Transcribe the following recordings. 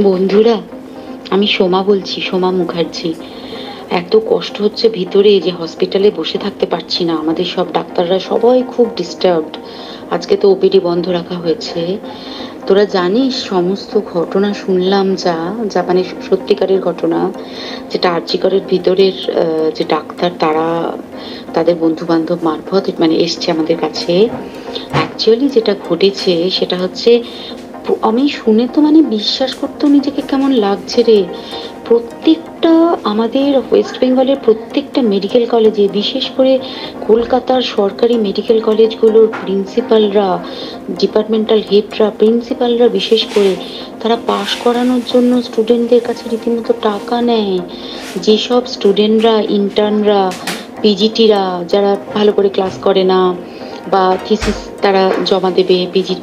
বন্ধুরা, আমি সোমা বলছি, সোমা মুখার্জি। এত কষ্ট হচ্ছে ভিতরে যে হসপিটালে বসে থাকতে পারছি না। আমাদের সব ডাক্তাররা সবাই খুব ডিস্টার্বড। আজকে তো ওপিডি বন্ধ রাখা হয়েছে। তোরা জানিস সমস্ত ঘটনা শুনলাম, যা যা মানে সত্যিকারের ঘটনা, যেটা আরজিকরের ভিতরের যে ডাক্তার তারা তাদের বন্ধু বান্ধব মারফত মানে এসছে আমাদের কাছে। অ্যাকচুয়ালি যেটা ঘটেছে সেটা হচ্ছে, আমি শুনে তো মানে বিশ্বাস করতেও নিজেকে কেমন লাগছে রে। প্রত্যেকটা আমাদের ওয়েস্ট বেঙ্গলের প্রত্যেকটা মেডিকেল কলেজে, বিশেষ করে কলকাতার সরকারি মেডিকেল কলেজগুলোর প্রিন্সিপালরা, ডিপার্টমেন্টাল হেডরা, প্রিন্সিপালরা বিশেষ করে, তারা পাশ করানোর জন্য স্টুডেন্টদের কাছে রীতিমতো টাকা নেয়। যেসব স্টুডেন্টরা, ইন্টার্নরা, পিজিটিরা যারা ভালো করে ক্লাস করে না বা থিসিস তারা জমা দেবে,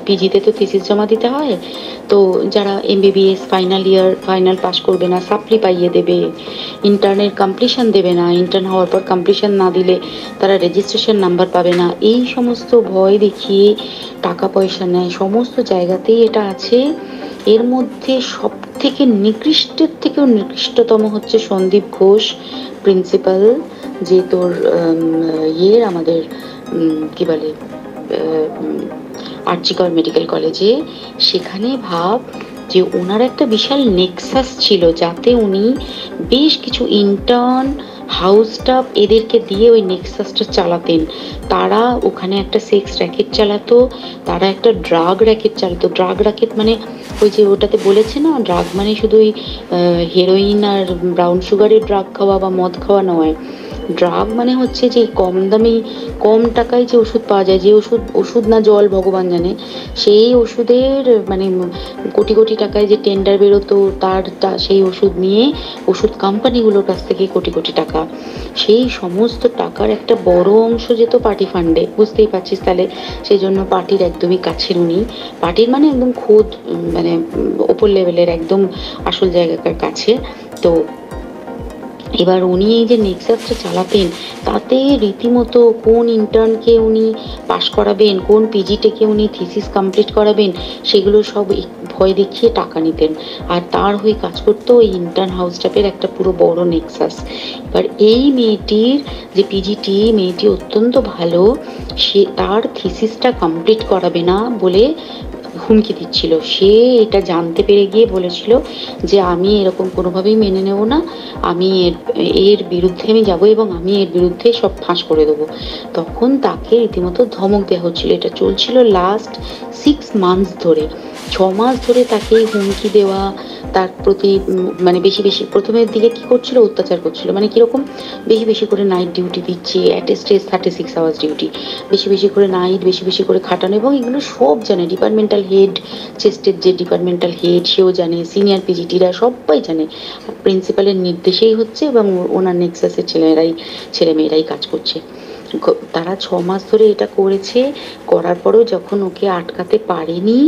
পিজিতে তো থিসিস জমা দিতে হয়, তো যারা MBBS final year final pass করবে না সাপ্লি পাইয়ে দেবে, ইন্টার্নের কমপ্লিশন দেবে না, ইন্টার্ন হওয়ার পর কমপ্লিশন না দিলে তারা রেজিস্ট্রেশন নাম্বার পাবে না, এই সমস্ত ভয় দেখিয়ে টাকা পয়সা নেয়। সমস্ত জায়গাতেই এটা আছে। এর মধ্যে সব থেকে নিকৃষ্টের থেকেও নিকৃষ্টতম হচ্ছে সন্দীপ ঘোষ, প্রিন্সিপাল, যে তোর ইয়ের আমাদের কি বলে আরজিকর মেডিকেল কলেজে। সেখানে ভাব যে ওনার একটা বিশাল নেক্সাস ছিল, যাতে উনি বেশ কিছু ইন্টার্ন, হাউস স্টাফ এদেরকে দিয়ে ওই নেক্সাসটা চালাতেন। তারা ওখানে একটা সেক্স র্যাকেট চালাতো, তারা একটা ড্রাগ র্যাকেট চালাতো। ড্রাগ র্যাকেট মানে ওই যে ওটাতে বলেছে না, ড্রাগ মানে শুধু ওই হেরোইন আর ব্রাউন সুগারের ড্রাগ খাওয়া বা মদ খাওয়া নয়। ড্রাগ মানে হচ্ছে যে কম দামি, কম টাকায় যে ওষুধ পাওয়া যায়, যে ওষুধ, ওষুধ না জল ভগবান জানে, সেই ওষুধের মানে কোটি কোটি টাকায় যে টেন্ডার বেরোতো, সেই ওষুধ নিয়ে ওষুধ কোম্পানিগুলোর কাছ থেকে কোটি কোটি টাকা, সেই সমস্ত টাকার একটা বড় অংশ যেত পার্টি ফান্ডে। বুঝতেই পারছিস তাহলে। সেই জন্য পার্টির একদমই কাছের উনি, পার্টির মানে একদম খোদ মানে ওপর লেভেলের একদম আসল জায়গাকার কাছে। তো এবার উনি এই যে নেক্সাসটা চালাতেন, তাতে রীতিমতো কোন ইন্টার্নকে উনি পাশ করাবেন, কোন পিজিটাকে উনি থিসিস কমপ্লিট করাবেন, সেগুলো সব ভয় দেখিয়ে টাকা নিতেন। আর তার হয়ে কাজ করতো ওই ইন্টার্ন হাউস স্টাফের একটা পুরো বড় নেক্সাস। এবার এই মেয়েটির যে পিজিটি, মেয়েটি অত্যন্ত ভালো, সে তার থিসিসটা কমপ্লিট করাবে না বলে হুমকি দিচ্ছিল। সে এটা জানতে পেরে গিয়ে বলেছিল যে আমি এরকম কোনোভাবেই মেনে নেব না, আমি এর বিরুদ্ধে আমি যাব এবং আমি এর বিরুদ্ধে সব ফাঁস করে দেবো। তখন তাকে রীতিমতো ধমক দেওয়া হচ্ছিল। এটা চলছিল লাস্ট 6 মান্থস ধরে। 6 মাস ধরে তাকে হুমকি দেওয়া, তার প্রতি মানে বেশি বেশি প্রথমের দিকে কি করছিল, অত্যাচার করছিল। মানে কিরকম, বেশি বেশি করে নাইট ডিউটি দিচ্ছে, at a stage 36 hours duty, বেশি বেশি করে নাইট, বেশি বেশি করে খাটানো। এবং এগুলো সব জানে ডিপার্টমেন্টাল হেড, চেস্টের যে ডিপার্টমেন্টাল হেড সেও জানে, সিনিয়র পিজিটিরা সবাই জানে। প্রিন্সিপালের নির্দেশেই হচ্ছে এবং ওনার নেক্সাসের ছেলেমেয়েরাই কাজ করছে। তারা 6 মাস ধরে এটা করেছে। করার পরেও যখন ওকে আটকাতে পারেনি,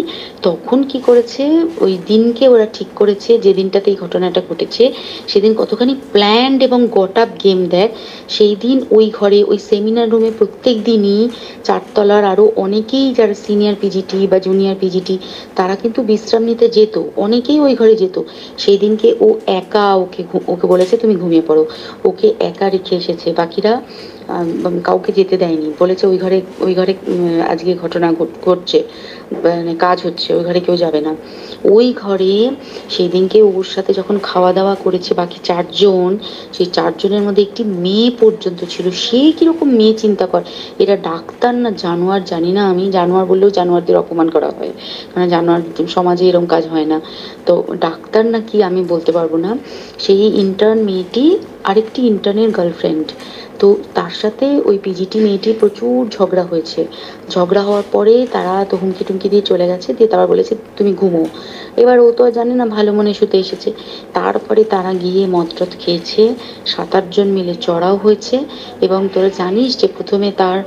তখন কি করেছে, ওই দিনকে ওরা ঠিক করেছে যে দিনটাতে এই ঘটনাটা ঘটেছে, সেদিন কতখানি প্ল্যান্ড এবং গট আপ গেম দেখ। সেই দিন ওই ঘরে, ওই সেমিনার রুমে প্রত্যেক দিনই চারতলার আরও অনেকেই যারা সিনিয়র পিজিটি বা জুনিয়র পিজিটি, তারা কিন্তু বিশ্রাম নিতে যেত, অনেকেই ওই ঘরে যেত। সেই দিনকে ও একা, ওকে ওকে বলেছে তুমি ঘুমিয়ে পড়ো, ওকে একা রেখে এসেছে। বাকিরা কাউকে যেতে দেয়নি, বলেছে ওই ঘরে আজকে ঘটনা ঘটছে, মানে কাজ হচ্ছে, ওই ঘরে কেউ যাবে না। ওই ঘরে সেই দিনকে ওর সাথে যখন খাওয়া দাওয়া করেছে বাকি 4 জন, সেই 4 জনের মধ্যে একটি মেয়ে পর্যন্ত ছিল। সে কিরকম মেয়ে চিন্তা কর। এরা ডাক্তার না জানোয়ার জানি না, আমি জানোয়ার বললেও জানোয়ারদের অপমান করা হয়, কারণ জানোয়ার সমাজে এরকম কাজ হয় না। তো ডাক্তার না কি আমি বলতে পারবো না। সেই ইন্টার্ন মেয়েটি আরেকটি ইন্টার্নের গার্লফ্রেন্ড। তো তার সাথে ওই পিজিটি মেয়েটির প্রচুর ঝগড়া হয়েছে। ঝগড়া হওয়ার পরে তারা তো হুমকি টুমকি দিয়ে চলে গেছে, দিয়ে তারপর বলেছে তুমি ঘুমো। এবার ও তো আর জানে না, ভালো মনে শুতে এসেছে। তারপরে তারা গিয়ে মদ টদ খেয়েছে, 7-8 জন মিলে চড়াও হয়েছে। এবং তোরা জানিস যে প্রথমে তার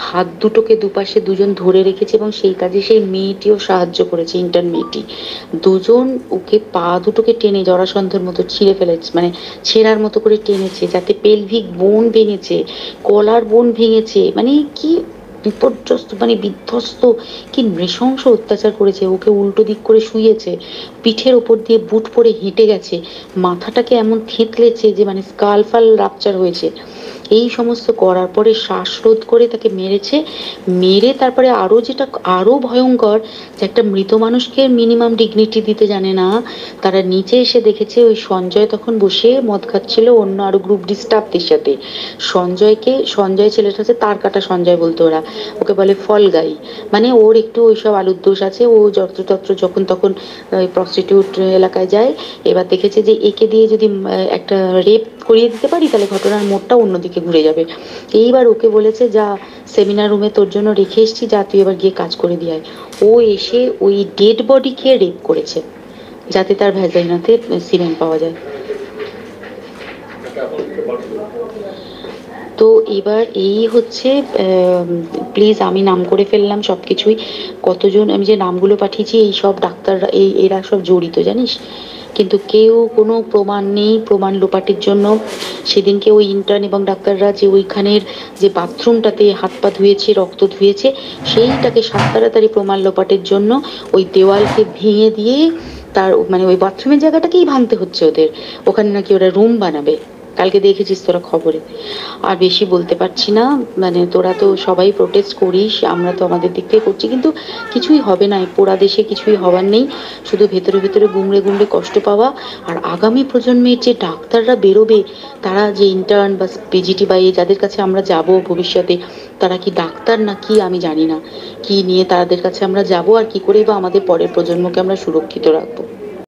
হাত দুটোকে দুপাশে 2 জন ধরে রেখেছে এবং সেই কাজে সেই মেয়েটিও সাহায্য করেছে, ইন্টার্ন মেয়েটি। 2 জন ওকে পা দুটোকে টেনে জরাসন্ধের মতো ছিঁড়ে ফেলেছে, মানে ছেঁড়ার মতো করে টেনেছে, যাতে পেলভিক বোন ভেঙেছে, কলার বোন ভেঙেছে। মানে কি বিপর্যস্ত মানে বিধ্বস্ত, কি নৃশংস অত্যাচার করেছে, ওকে উল্টো দিক করে শুইয়েছে, পিঠের ওপর দিয়ে বুট পরে হেঁটে গেছে, মাথাটাকে এমন থেতলেছে যে মানে স্কাল ফাল রাপচার হয়েছে। এই সমস্ত করার পরে শ্বাসরোধ করে তাকে মেরেছে। মেরে তারপরে আরো যেটা আরো ভয়ঙ্কর, যে একটা মৃত মানুষকে মিনিমাম ডিগনিটি দিতে জানে না, তারা নিচে এসে দেখেছে ওই সঞ্জয় তখন বসে মদ খাচ্ছিল অন্য আরো গ্রুপ ডি স্টাফদের সাথে। সঞ্জয় ছেলেটা হচ্ছে তার কাটা সঞ্জয় বলতো ওরা, ওকে বলে ফল গাই, মানে ওর একটু ওইসব আলুর দোষ আছে, ও যত্রতত্র যখন তখন প্রস্টিটিউট এলাকায় যায়। এবার দেখেছে যে একে দিয়ে যদি একটা রেপ করিয়ে দিতে পারি তাহলে ঘটনার মোড়টা অন্যদিকে ঘুরে যাবে। এইবার ওকে বলেছে যা, সেমিনার রুমে তোর জন্য রেখে এসছি, যা তুই এবার গিয়ে কাজ করে দিয়ে আয়। ও এসে ওই ডেড বডিকে রেপ করেছে যাতে তার ভ্যাজাইনাতে সিমেন্ট পাওয়া যায়। তো এবার এই হচ্ছে, প্লিজ আমি নাম করে ফেললাম সবকিছুই, কতজন আমি যে নামগুলো পাঠিয়েছি এই সব ডাক্তাররা, এরা সব জড়িত জানিস, কিন্তু কেউ কোনো প্রমাণ নেই প্রমাণ লোপাটের জন্য। সেদিনকে ওই ইন্টার্ন এবং ডাক্তাররা যে ওইখানের যে বাথরুমটাতে হাত পা ধুয়েছে রক্ত ধুয়েছে সেইটাকে সাত তাড়াতাড়ি প্রমাণ লোপাটের জন্য ওই দেওয়ালকে ভেঙে দিয়ে তার মানে ওই বাথরুমের জায়গাটাকেই ভাঙতে হচ্ছে ওদের, ওখানে নাকি ওরা রুম বানাবে। কালকে দেখেছিস তোরা খবরে। আর বেশি বলতে পারছি না, মানে তোরা তো সবাই প্রোটেস্ট করিস, আমরা তো আমাদের দিক থেকে করছি, কিন্তু কিছুই হবে না, এই পোড়া দেশে কিছুই হবার নেই, শুধু ভেতরে ভেতরে গুমড়ে গুমড়ে কষ্ট পাওয়া। আর আগামী প্রজন্মের যে ডাক্তাররা বেরোবে, তারা যে ইন্টার্ন বা পিজিটি বা যাদের কাছে আমরা যাব ভবিষ্যতে, তারা কি ডাক্তার না কি আমি জানি না, কি নিয়ে তাদের কাছে আমরা যাব আর কি করে বা আমাদের পরের প্রজন্মকে আমরা সুরক্ষিত রাখবো।